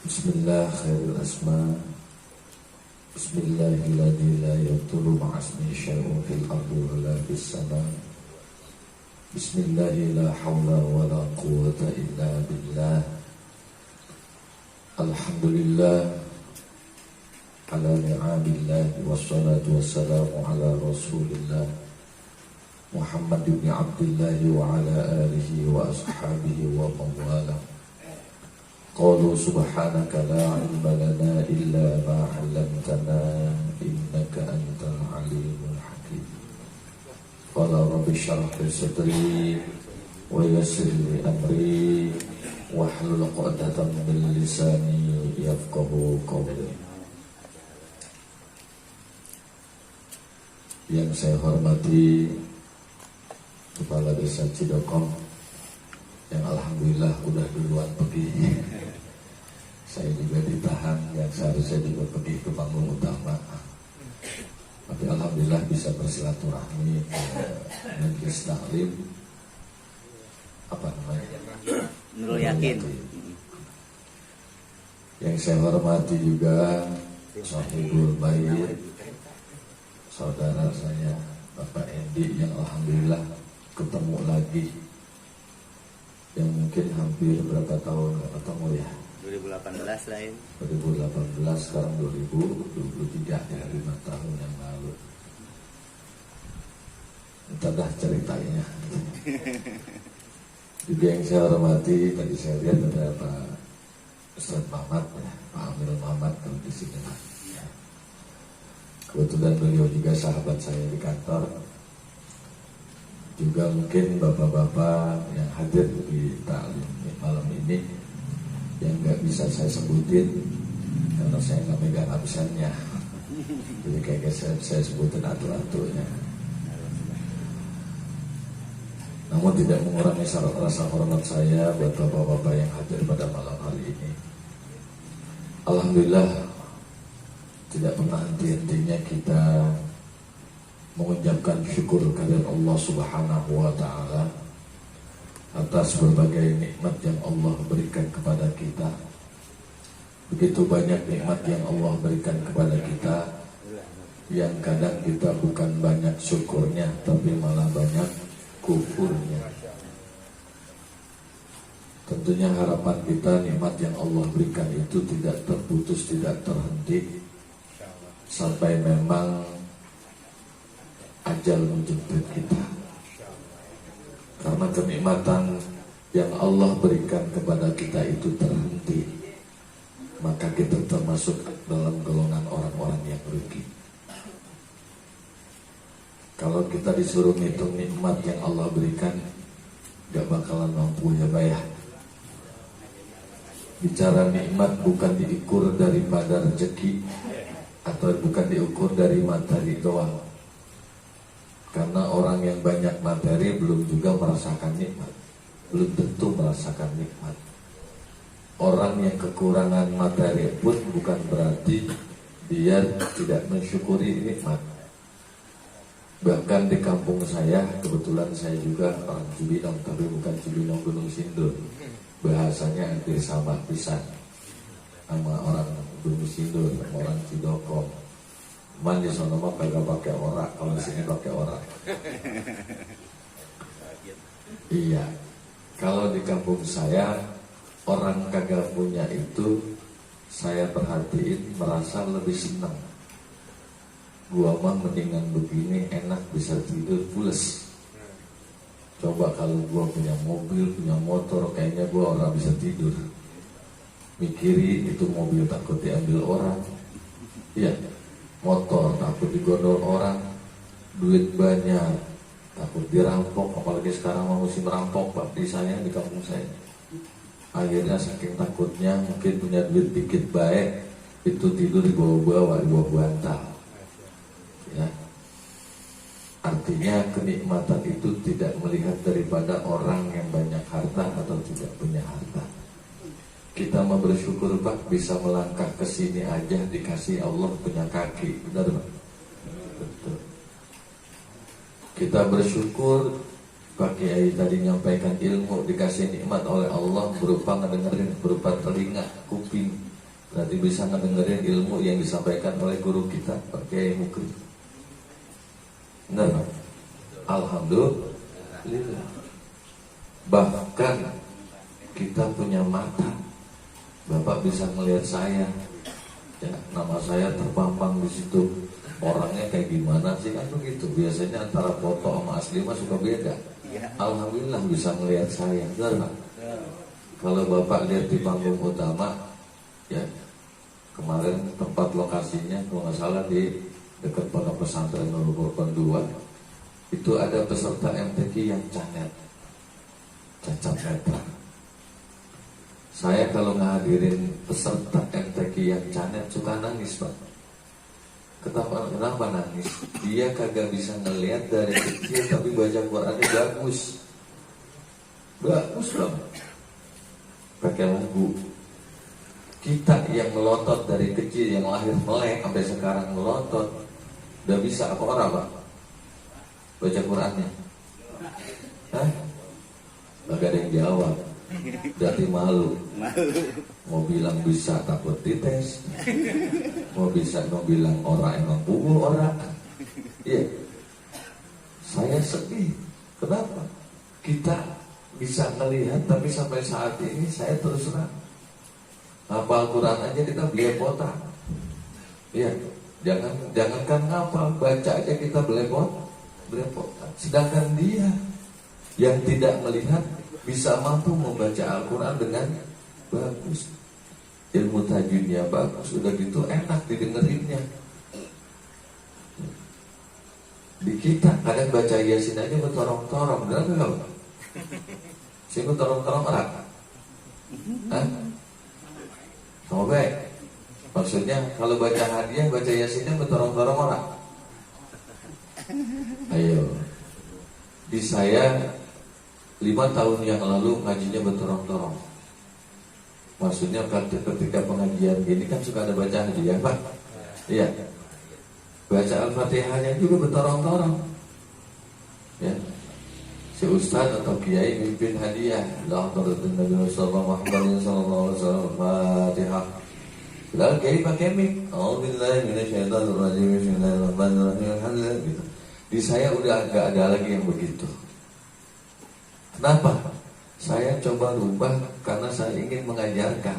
Bismillah khairul asma. Bismillahilladzi la yadurru ma'asmi syai'un fil ardi wa la fis sama. Bismillahi la haula wa la quwwata illa billah. Alhamdulillah ala ni'amillah wassalatu wassalamu ala rasulillah Muhammad ibn Abdullah wa ala alihi wa ashabihi wa mawala. Qalu subhanaka la ilma lana illa ma 'allamtana innaka antal alimul hakim. Qala rabbi shrah li sadri wa yassir li amri wahlul 'uqdatam min lisani yafqahu qawli. Yang saya hormati Kepala Desa Cidokong yang alhamdulillah udah duluan pergi. Saya juga ditahan yang seharusnya juga pergi ke panggung utama. Tapi alhamdulillah bisa bersilaturahmi Majelis Taklim apa namanya? Nurul Yakin. Yang saya hormati juga Sohibul Bayi, saudara saya Bapak Endi yang alhamdulillah ketemu lagi, yang mungkin hampir berapa tahun nggak ketemu ya, 2018 lain 2018 sekarang 2023 ya, 5 tahun yang lalu. Entah dah ceritanya. Juga yang saya hormati, tadi saya lihat ada Pak Ustadz Mamat ya, Pak Amir Mamat kalau di sini ya. Kebetulan beliau juga sahabat saya di kantor. Juga mungkin bapak-bapak yang hadir di taklim malam ini yang nggak bisa saya sebutin karena saya nggak megang absennya. Jadi kayaknya saya sebutin atu-atunya. Namun tidak mengurangi rasa hormat saya buat bapak-bapak yang hadir pada malam hari ini. Alhamdulillah tidak pernah henti-hentinya kita mengucapkan syukur kepada Allah Subhanahu wa taala atas berbagai nikmat yang Allah berikan kepada kita. Begitu banyak nikmat yang Allah berikan kepada kita yang kadang kita bukan banyak syukurnya tapi malah banyak kufurnya. Tentunya harapan kita nikmat yang Allah berikan itu tidak terputus, tidak terhenti sampai memang ajal menjemput kita. Karena kenikmatan yang Allah berikan kepada kita itu terhenti, maka kita termasuk dalam golongan orang-orang yang rugi. Kalau kita disuruh ngitung nikmat yang Allah berikan, gak bakalan mampu ya bayar. Bicara nikmat bukan diukur daripada rezeki atau bukan diukur dari materi doang. Karena orang yang banyak materi belum juga merasakan nikmat, belum tentu merasakan nikmat. Orang yang kekurangan materi pun bukan berarti dia tidak mensyukuri nikmat. Bahkan di kampung saya, kebetulan saya juga orang Cibinong, tapi bukan Cibinong Gunung Sindur. Bahasanya hampir sama pisan sama orang Gunung Sindur, sama orang Cidokong. Man di sana mah kagak pakai orak, kalau di sini pakai orak. Iya, kalau di kampung saya orang kagak punya itu saya perhatiin merasa lebih senang. Gua mah mendingan begini enak bisa tidur pules. Coba kalau gua punya mobil, punya motor, kayaknya gua orang bisa tidur. Mikirin itu mobil takut diambil orang. Iya. Motor takut digondol orang, duit banyak takut dirampok, apalagi sekarang musim rampok Pak di saya, di kampung saya. Akhirnya saking takutnya mungkin punya duit dikit baik, itu tidur di bawah-bawah, di bawah bantal ya. Artinya kenikmatan itu tidak melihat daripada orang yang banyak harta atau tidak punya harta. Kita mau bersyukur Pak bisa melangkah ke sini aja dikasih Allah punya kaki, benar Pak? Betul. Kita bersyukur Pak Kiai tadi menyampaikan ilmu dikasih nikmat oleh Allah berupa ngedengerin, berupa telinga, kuping, berarti bisa ngedengerin ilmu yang disampaikan oleh guru kita, Pak Kiai Mukri. Benar, Pak? Alhamdulillah. Bahkan kita punya mata, Bapak bisa melihat saya, ya, nama saya terpampang di situ. Orangnya kayak gimana sih, kan begitu. Biasanya antara foto sama asli mah suka beda. Alhamdulillah bisa melihat saya, benar, Pak? Kalau Bapak lihat di panggung utama, ya, kemarin tempat lokasinya kalau nggak salah di dekat Pondok Pesantren Nurul Furqan 2, itu ada peserta MTQ yang cacat netra. Saya kalau ngehadirin peserta MTQ yang cacat suka nangis, Pak. Kenapa nangis? Dia kagak bisa ngelihat dari kecil, tapi baca Qurannya bagus dong. Pakai lagu. Kita yang melotot dari kecil, yang lahir melek sampai sekarang melotot, udah bisa apa orang, Pak? Baca Qurannya? Hah? Gak ada yang jawab. Berarti malu. Mau bilang bisa takut dites. Mau bilang orang emang bubul orang. Iya. Saya sedih. Kenapa? Kita bisa melihat, tapi sampai saat ini saya terus terang hafal Quran aja kita belepotan. Iya. Jangankan ngapal, baca aja kita belepotan. Sedangkan dia yang tidak melihat bisa mampu membaca Al-Quran dengan bagus. Ilmu tajwidnya bagus, udah gitu enak didengerinnya. Di kita kadang baca Yasin aja bertorong-torong, benar nggak? Sih bertorong-torong orang. Hah? Coba. Maksudnya kalau baca hadiah, baca Yasinnya bertorong-torong orang. Ayo. Di saya 5 tahun yang lalu ngajinya bertorong-torong. Maksudnya ketika pengajian gini kan suka ada baca hadiah, Pak. Iya. Baca Al-Fatihahnya juga bertorong-torong. Ya. Si Ustaz atau Kiai mimpin hadiah. La hadaratun Nabi sallallahu alaihi wasallam Fatihah. Lalu Kiai pakai mic. A'udzubillahi minasyaitonir rajim. Bismillahirrahmanirrahim. Gitu. Di saya udah enggak ada lagi yang begitu. Kenapa? Saya coba rubah karena saya ingin mengajarkan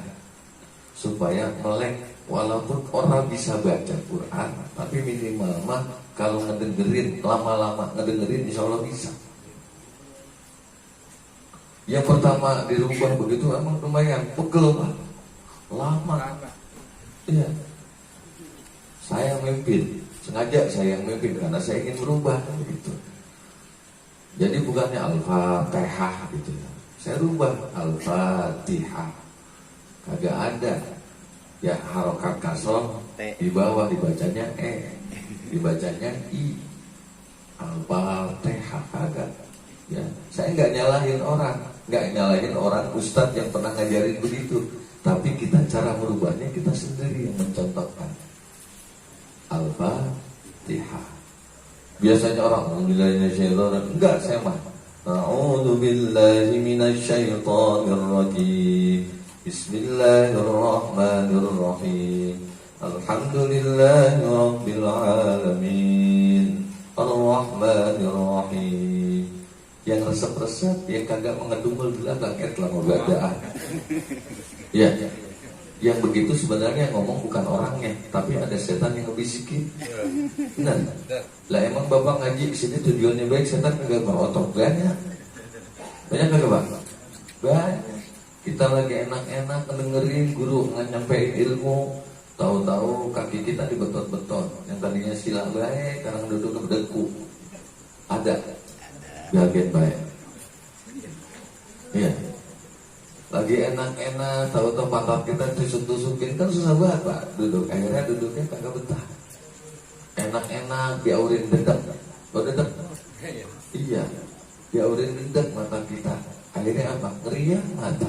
supaya melek. Walaupun orang bisa baca Quran, tapi minimal mah kalau ngedengerin, lama-lama ngedengerin insya Allah bisa. Yang pertama dirubah begitu emang lumayan pegel, Pak. Lama. Iya. Saya mimpin, sengaja saya yang mimpin karena saya ingin merubah begitu. Jadi bukannya Al-Fatihah gitu ya. Saya rubah Al-Fatihah. Kagak ada. Ya harokat kasroh di bawah dibacanya dibacanya I. Al-Fatihah kagak. Ya, saya nggak nyalahin orang ustadz yang pernah ngajarin begitu. Tapi kita cara merubahnya kita sendiri yang mencontohkan. Al-Fatihah. Biasanya orang enggak, saya mah A'udzubillahi minasyaitonirrajim. Bismillahirrahmanirrahim. Alhamdulillahi rabbil alamin. Ar-Rahmanirrahim. Yang resep-resep yang kagak mengedumel belakang telah mubada'ah. Ya. Yang begitu sebenarnya ngomong bukan orangnya, tapi ada setan yang ngebisikin. Benar. Lah emang Bapak ngaji kesini tujuannya baik, setan kagak berotot banyak. Banyak kagak, Bang? Banyak. Kita lagi enak-enak dengerin guru nyampein ilmu, tahu-tahu kaki kita dibetot-betot. Yang tadinya sila baik, sekarang duduk berdeku. Ada. Bagian baik. Iya. Lagi enak-enak, tahu-tahu pantat kita tusuk-tusukin, kan susah banget, Pak. Duduk, akhirnya duduknya kagak betah. Enak-enak, diaurin dedek. Oh, dedek? Iya, diaurin dedek mata kita. Akhirnya apa? Ngeriang mata.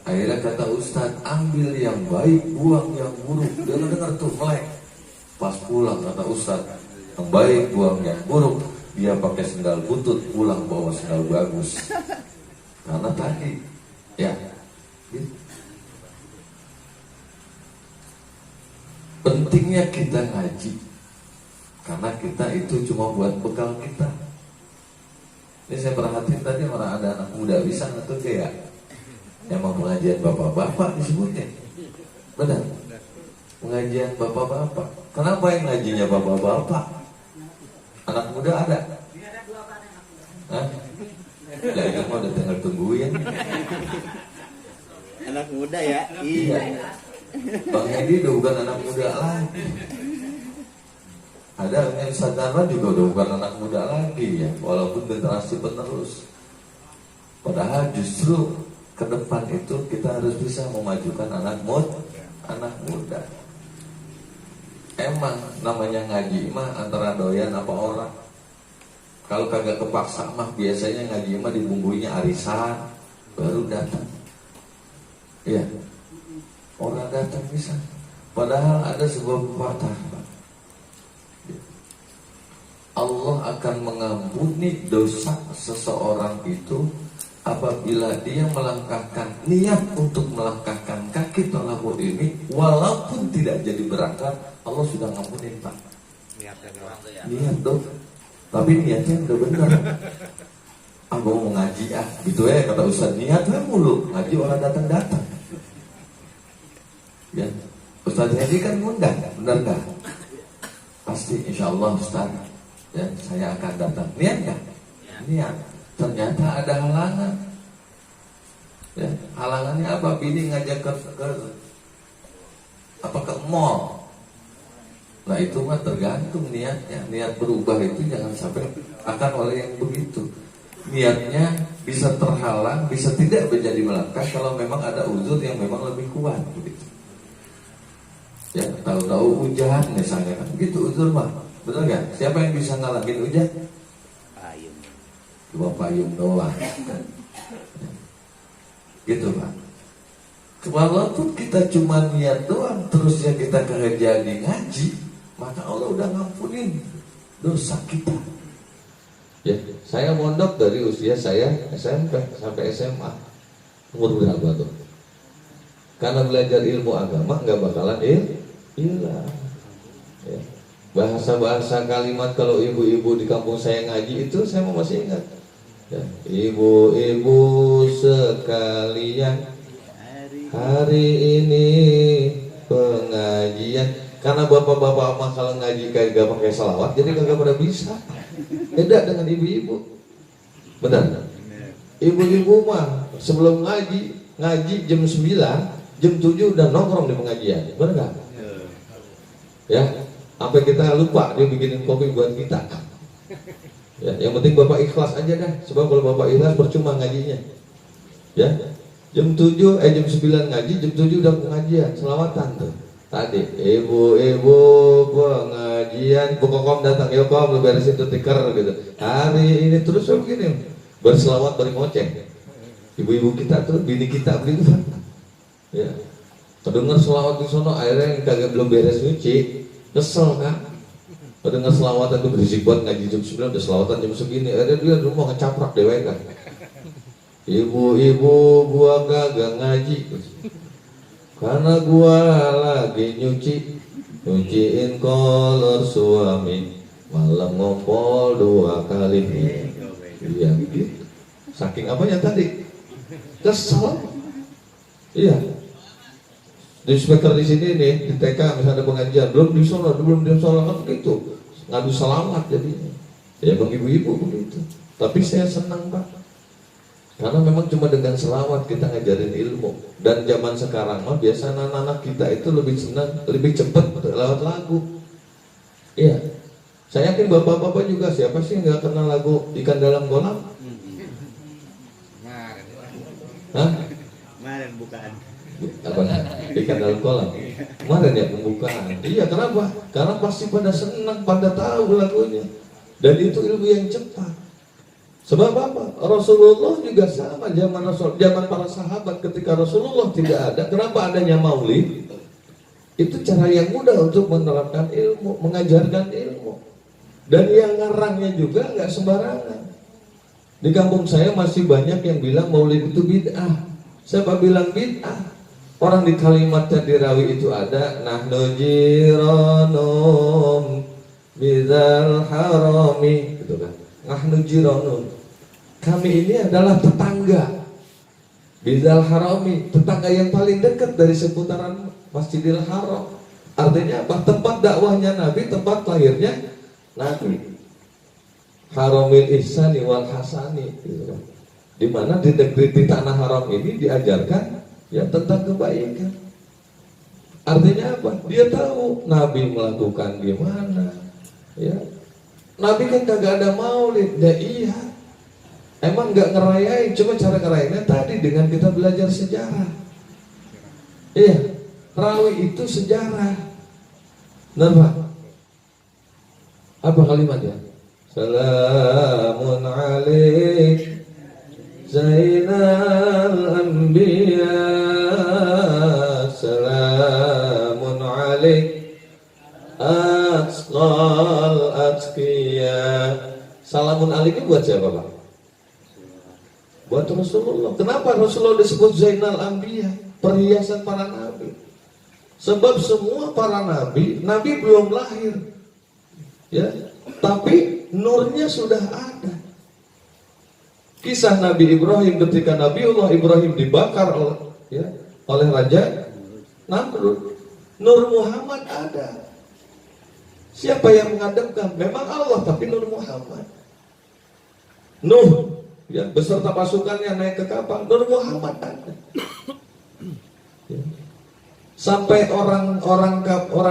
Akhirnya kata Ustaz, ambil yang baik, buang yang buruk. Dia dengar tuh, melek. Pas pulang kata Ustaz, yang baik, buang yang buruk. Dia pakai sendal butut, pulang bawa sendal bagus. Karena tadi, ya, gitu. pentingnya kita ngaji, karena kita itu cuma buat bekal kita. Ini saya perhatiin tadi orang ada anak muda bisa atau kayak emang pengajian bapak-bapak disebutnya, benar? Pengajian bapak-bapak. Kenapa yang ngajinya bapak-bapak? Anak muda ada? Hah? Ya itu mau udah tinggal tungguin. Anak muda ya? Iya. Bang Edi udah bukan anak muda lagi. Ada yang sadar juga udah bukan anak muda lagi ya, walaupun generasi penerus. Padahal justru ke depan itu kita harus bisa memajukan anak muda. Emang namanya ngaji mah antara doyan apa orang. Kalau kagak kepaksa mah biasanya ngaji mah dibumbuinya arisan baru datang. Iya. Orang datang bisa. Padahal ada sebuah pepatah, Allah akan mengampuni dosa seseorang itu apabila dia melangkahkan niat untuk melangkahkan kaki tolabur ini, walaupun tidak jadi berangkat, Allah sudah ngampunin Pak. Niat dong. Tapi niatnya udah benar. Aku mau ngaji gitu ya kata Ustaz, niatnya mulu ngaji orang datang. Ya, Ustaz Hedi kan ngundang, benar nggak? Pasti, insya Allah Ustaz. Ya, saya akan datang. Niat nggak? Niat. Ternyata ada halangan. Ya, halangannya apa? Bini ngajak ke mall. Nah itu mah tergantung niatnya. Niat berubah itu jangan sampai akan oleh yang begitu. Niatnya bisa terhalang, bisa tidak menjadi melangkah kalau memang ada uzur yang memang lebih kuat begitu. Ya, tahu-tahu hujan misalnya kan gitu uzur mah. Betul gak? Siapa yang bisa ngalangin hujan? Payung. Cuma payung doang. Gitu Pak. Walaupun kita cuma niat doang, terusnya kita kerja di ngaji, maka Allah udah ngampunin dosa kita. Ya, saya mondok dari usia saya SMP sampai SMA. Umur berapa tuh? Karena belajar ilmu agama nggak bakalan hilang. Ya. Bahasa-bahasa kalimat kalau ibu-ibu di kampung saya ngaji itu saya masih ingat. Ya. Ibu-ibu sekalian, hari ini pengajian. Karena bapak-bapak mah kalau ngaji kagak pakai salawat, jadi kagak pada bisa. Beda dengan ibu-ibu. Benar. Ibu-ibu mah sebelum ngaji jam 9, jam 7 udah nongkrong di pengajian. Benar nggak? Ya, sampai kita lupa dia bikinin kopi buat kita. Ya, yang penting bapak ikhlas aja dah. Sebab kalau bapak ikhlas percuma ngajinya. Ya, jam 9 ngaji, jam 7 udah pengajian, selawatan tuh. Tadi ibu-ibu pengajian, Bu Kokom datang, ya Kom lu beresin tuh tikar gitu. Hari ini terus begini, berselawat berngoceh. Ibu-ibu kita tuh, bini kita begitu. Ya, kedengar selawat di sono, akhirnya yang kagak belum beres nyuci, kesel kan? Kedengar selawatan tuh berisik banget, ngaji jam 9 udah selawatan jam segini, akhirnya dia rumah ngecaprak dewe kan. Ibu-ibu gua kagak ngaji karena gua lagi nyuciin kolor suami, malam ngompol 2 kali. Iya gitu. Saking apanya tadi? Kesel. Iya. Di speaker di sini nih di TK misalnya pengajian belum disolatkan begitu, ngadu salawat jadinya. Ya bang ibu-ibu begitu. Tapi saya senang Pak. Karena memang cuma dengan selawat kita ngajarin ilmu. Dan zaman sekarang mah biasa anak-anak kita itu lebih senang, lebih cepat lewat lagu. Iya. Saya yakin bapak-bapak juga, siapa sih yang nggak kenal lagu Ikan Dalam Kolam? Hah? Kemarin bukaan. Apa? Ikan Dalam Kolam. Kemarin ya pembukaan. Iya, kenapa? Karena pasti pada senang, pada tahu lagunya. Dan itu ilmu yang cepat. Sebab apa? Rasulullah juga sama zaman para sahabat ketika Rasulullah tidak ada. Kenapa adanya maulid? Itu cara yang mudah untuk menerapkan ilmu, mengajarkan ilmu. Dan yang ngarangnya juga nggak sembarangan. Di kampung saya masih banyak yang bilang maulid itu bid'ah. Siapa bilang bid'ah? Orang di kalimatnya dirawi itu ada nahnu jiranum bidzal harami, gitu kan. Nahnu jiranum, kami ini adalah tetangga. Bidzal harami, tetangga yang paling dekat dari seputaran Masjidil Haram. Artinya apa? Tempat dakwahnya Nabi, tempat lahirnya Nabi. Haramil ihsani wal hasani, gitu kan. Di mana di negeri di tanah haram ini diajarkan ya tentang kebaikan. Artinya apa? Dia tahu Nabi melakukan gimana. Ya, Nabi kan kagak ada maulid. Ya iya, emang nggak ngerayain, cuma cara ngerayainnya tadi dengan kita belajar sejarah. Iya, rawi itu sejarah. Benar Pak? Apa kalimatnya? Salamun alaik Zainal Anbiya, salamun alaik Asqal Atqiya. Salamun alaik ini buat siapa Pak? Buat Rasulullah. Kenapa Rasulullah disebut Zainal Anbiya, perhiasan para nabi? Sebab semua para nabi, nabi belum lahir, ya, tapi nurnya sudah ada. Kisah Nabi Ibrahim ketika Nabiullah Ibrahim dibakar oleh Raja Namrud, Nur Muhammad ada. Siapa yang mengademkan? Memang Allah, tapi Nur Muhammad. Nuh, ya, beserta pasukannya naik ke kapal, Nur Muhammad ada. Ya. Sampai orang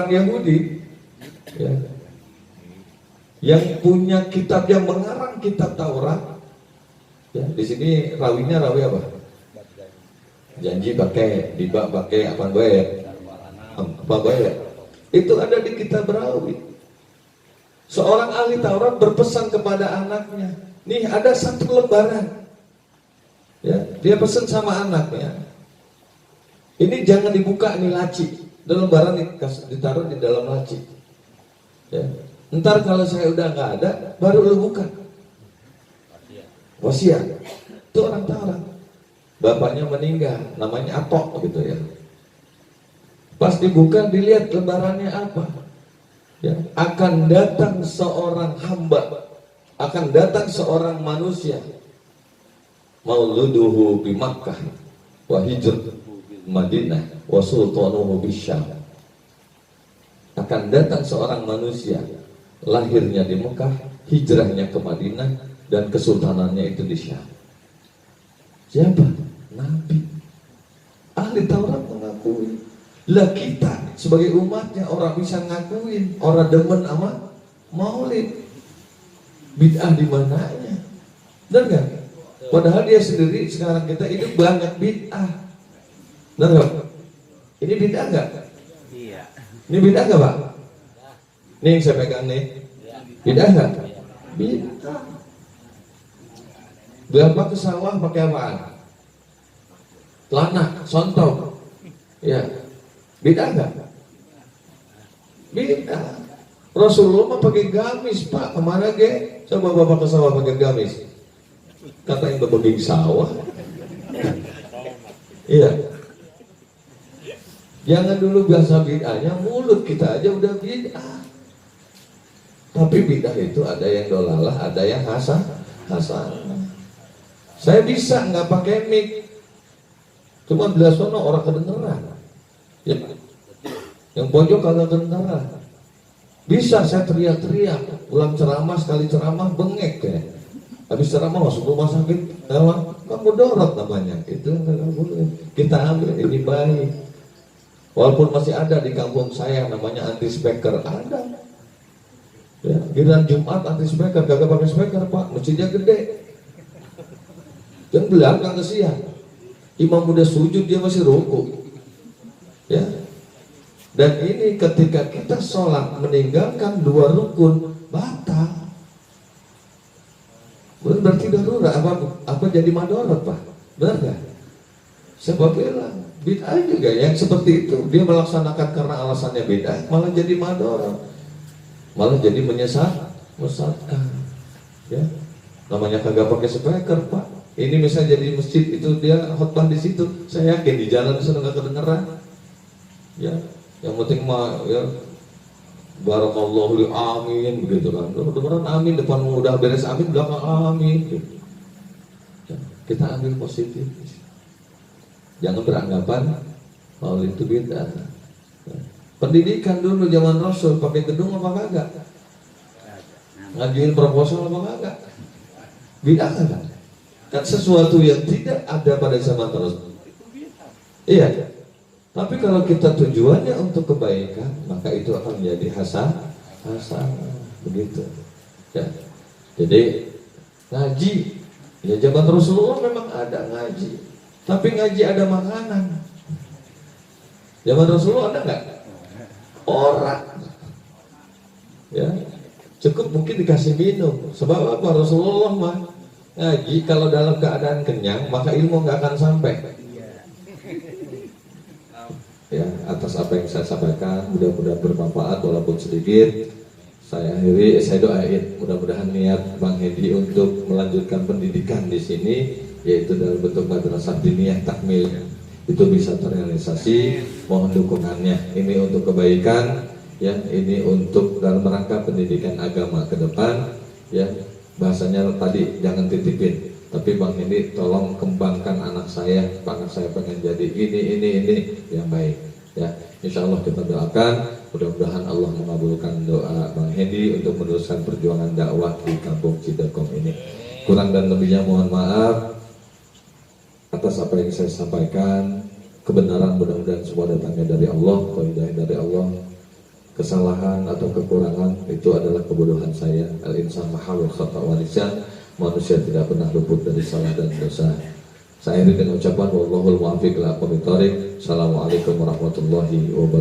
Yahudi, ya, yang punya kitab, yang mengarang kitab Taurat. Ya, di sini rawinya rawi apa? Janji pakai, tiba pakai apa bayar? Itu ada di kitab rawi. Seorang ahli Taurat berpesan kepada anaknya, nih ada satu lembaran. Ya, dia pesan sama anaknya, ini jangan dibuka nih laci. Dan lembaran ditaruh di dalam laci. Ya, ntar kalau saya udah nggak ada, baru lu buka. Wasiat, itu orang Taurat. Bapaknya meninggal, namanya Atok gitu ya. Pas dibuka dilihat lembarannya apa? Ya, akan datang seorang hamba, akan datang seorang manusia. Mauluduhu bi Makkah wa hijr Madinah wa sultanuhu bisyam. Akan datang seorang manusia, lahirnya di Mekah, hijrahnya ke Madinah, dan kesultanannya itu di Syam. Siapa? Nabi. Ahli Taurat mengakui. Lah kita sebagai umatnya orang bisa ngakuin, orang demen sama maulid. Bid'ah di mananya? Benar gak? Padahal dia sendiri sekarang kita itu banyak bid'ah. Benar gak? Ini bid'ah gak? Iya. Ini bid'ah gak Pak? Ini yang saya pegang nih. Bid'ah gak? Bid'ah. Bapak ke sawah pakai apaan? Celana, sontok. Ya. Bid'ah enggak? Bid'ah. Rasulullah mah pakai gamis, Pak. Kemana ge? Coba Bapak ke sawah pakai gamis. Kata yang berbeging sawah. Iya. Jangan dulu biasa bid'ahnya, mulut kita aja udah bid'ah. Tapi bid'ah itu ada yang dolalah, ada yang hasanah. Saya bisa nggak pakai mic, cuma belah sono orang kedengeran. Ya. Yang pojok kagak kedengeran. Bisa saya teriak-teriak, ulang ceramah sekali ceramah bengek ya. Habis ceramah masuk rumah sakit, kan mudarat namanya. Itu nggak boleh. Kita ambil ini baik. Walaupun masih ada di kampung saya namanya anti speaker, ada. Ya, giliran Jumat anti speaker, kagak pakai speaker Pak, masjidnya gede. Yang belakang kesian, imam udah sujud dia masih rukuk, ya. Dan ini ketika kita sholat meninggalkan 2 rukun batal. Bukan berarti darurat, apa jadi madorot Pak? Benar gak? Sebab bilang bid'ah juga yang seperti itu, dia melaksanakan karena alasannya beda, malah jadi madorot, malah jadi menyesatkan, ya. Namanya kagak pakai speaker Pak. Ini misalnya jadi masjid itu dia khotbah di situ, saya yakin di jalan sana nggak kedengeran. Ya, yang penting mah ya barakallahu li amin begitu kan. Kedengeran amin depan udah beres amin belakang amin. Gitu. Ya, kita ambil positif. Jangan beranggapan kalau itu bid'ah. Ya. Pendidikan dulu zaman Rasul pakai gedung apa kagak? Ngajuin proposal apa kagak? Bid'ah kan? Kan sesuatu yang tidak ada pada zaman Rasul. Iya. Tapi kalau kita tujuannya untuk kebaikan, maka itu akan menjadi hasanah, begitu. Ya. Jadi ngaji, ya zaman Rasulullah memang ada ngaji, tapi ngaji ada makanan. Zaman Rasulullah ada nggak? Orang, ya cukup mungkin dikasih minum. Sebab apa? Rasulullah mah ngaji kalau dalam keadaan kenyang, maka ilmu nggak akan sampai. Ya, atas apa yang saya sampaikan mudah-mudahan bermanfaat walaupun sedikit. Saya akhiri, saya doain mudah-mudahan niat Bang Hedi untuk melanjutkan pendidikan di sini, yaitu dalam bentuk madrasah diniyah takmil, itu bisa terrealisasi. Mohon dukungannya. Ini untuk kebaikan, ya, ini untuk dalam rangka pendidikan agama ke depan, ya. Bahasanya tadi jangan titipin, tapi Bang ini tolong kembangkan anak saya pengen jadi ini yang baik, ya. Insya Allah kita doakan, mudah-mudahan Allah mengabulkan doa Bang Hedi untuk meneruskan perjuangan dakwah di kampung Cidakom ini. Kurang dan lebihnya mohon maaf atas apa yang saya sampaikan. Kebenaran mudah-mudahan semua datangnya dari Allah, hidayah dari Allah. Kesalahan atau kekurangan itu adalah kebodohan saya. Al-insan mahal khata wa nisyan. Manusia tidak pernah luput dari salah dan dosa. Saya akhiri dengan ucapan wallahul muwaffiq ila aqwamit thoriq. Assalamualaikum warahmatullahi wabarakatuh.